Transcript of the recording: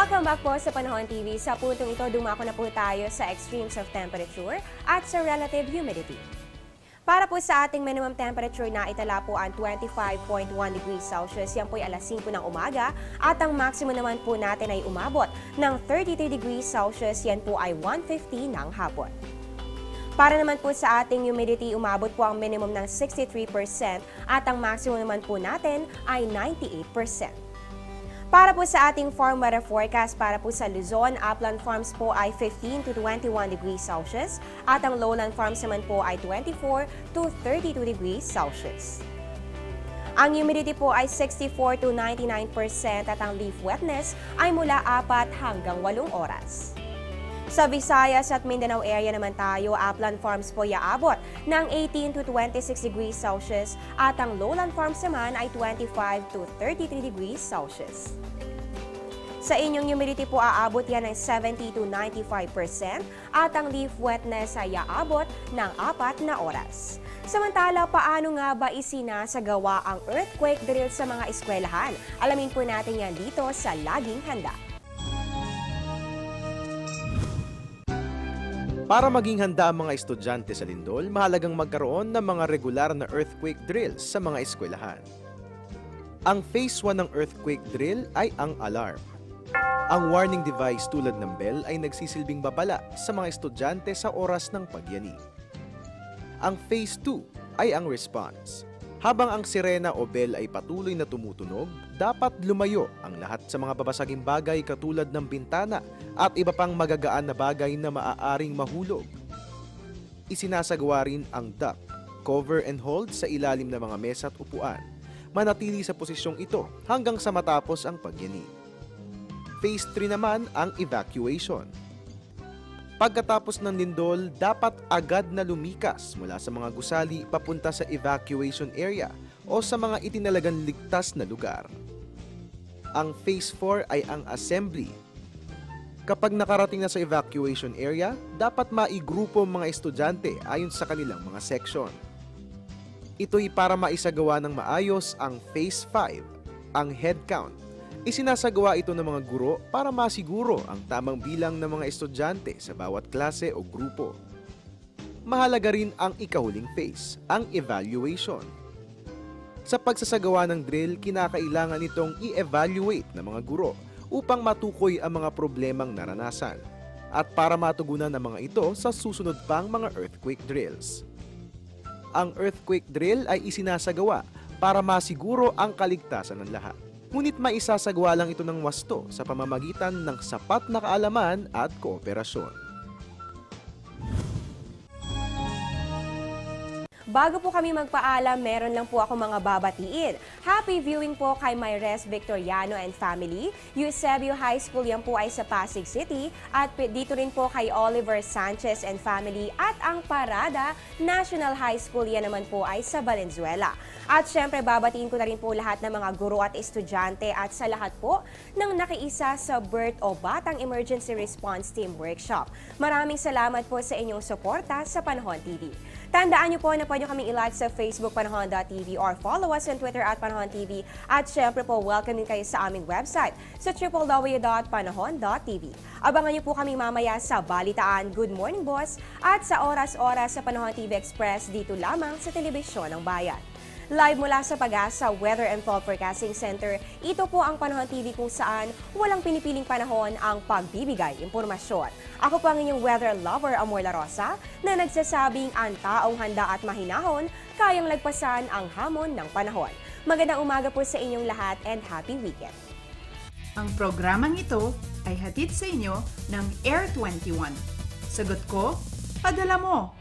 Welcome back po sa Panahon TV. Sa puntong ito, dumako na po tayo sa extremes of temperature at sa relative humidity. Para po sa ating minimum temperature na itala po ang 25.1 degrees Celsius, yan po ay alas 5 ng umaga at ang maximum naman po natin ay umabot ng 33 degrees Celsius, yan po ay 1:50 ng hapon. Para naman po sa ating humidity, umabot po ang minimum ng 63% at ang maximum naman po natin ay 98%. Para po sa ating farm weather forecast, para po sa Luzon, upland farms po ay 15 to 21 degrees Celsius at ang lowland farms naman po ay 24 to 32 degrees Celsius. Ang humidity po ay 64 to 99% at ang leaf wetness ay mula 4 hanggang 8 oras. Sa Visayas at Mindanao area naman tayo, upland farms po iaabot ng 18 to 26 degrees Celsius at ang lowland farms naman ay 25 to 33 degrees Celsius. Sa inyong humidity po aabot yan ng 70 to 95% at ang leaf wetness ay iaabot ng 4 na oras. Samantala, paano nga ba isinasagawa ang earthquake drill sa mga eskwelahan? Alamin po natin yan dito sa Laging Handa. Para maging handa ang mga estudyante sa lindol, mahalagang magkaroon ng mga regular na earthquake drills sa mga eskwelahan. Ang phase 1 ng earthquake drill ay ang alarm. Ang warning device tulad ng bell ay nagsisilbing babala sa mga estudyante sa oras ng pagyanig. Ang phase 2 ay ang response. Habang ang sirena o bell ay patuloy na tumutunog, dapat lumayo ang lahat sa mga babasaging bagay katulad ng bintana at iba pang magagaan na bagay na maaaring mahulog. Isinasagawa rin ang duck, cover and hold sa ilalim ng mga mesa at upuan. Manatili sa posisyong ito hanggang sa matapos ang pagyanig. Phase 3 naman ang evacuation. Pagkatapos ng lindol, dapat agad na lumikas mula sa mga gusali papunta sa evacuation area o sa mga itinalagang ligtas na lugar. Ang Phase 4 ay ang assembly. Kapag nakarating na sa evacuation area, dapat maigrupo ang mga estudyante ayon sa kanilang mga section. Ito'y para maisagawa ng maayos ang Phase 5, ang head count. Isinasagawa ito ng mga guro para masiguro ang tamang bilang ng mga estudyante sa bawat klase o grupo. Mahalaga rin ang ikahuling phase, ang evaluation. Sa pagsasagawa ng drill, kinakailangan itong i-evaluate ng mga guro upang matukoy ang mga problemang naranasan at para matugunan ng mga ito sa susunod pang mga earthquake drills. Ang earthquake drill ay isinasagawa para masiguro ang kaligtasan ng lahat. Ngunit maisasagawa lang ito ng wasto sa pamamagitan ng sapat na kaalaman at kooperasyon. Bago po kami magpaalam, meron lang po ako mga babatiin. Happy viewing po kay Mayres Victoriano and family. Eusebio High School yan po ay sa Pasig City. At dito rin po kay Oliver Sanchez and family. At ang Parada National High School yan naman po ay sa Valenzuela. At syempre babatiin ko na rin po lahat ng mga guro at estudyante at sa lahat po ng nakiisa sa Birth o Batang Emergency Response Team Workshop. Maraming salamat po sa inyong suporta sa Panahon TV. Tandaan niyo po na pwede kaming i-like sa Facebook Panahon.tv or follow us on Twitter at Panahon TV. At syempre po, welcome din kayo sa aming website sa www.panahon.tv. Abangan niyo po kami mamaya sa Balitaan, Good Morning Boss at sa Oras-Oras sa Panahon TV Express dito lamang sa Telebisyon ng Bayan. Live mula sa Pag-asa Weather and Fall Forecasting Center, ito po ang Panahon TV kung saan walang pinipiling panahon ang pagbibigay impormasyon. Ako po ang inyong weather lover, Amor La Rosa, na nagsasabing ang taong handa at mahinahon, kayang lagpasan ang hamon ng panahon. Magandang umaga po sa inyong lahat and happy weekend. Ang programang ito ay hatid sa inyo ng Air 21. Sagot ko, padala mo!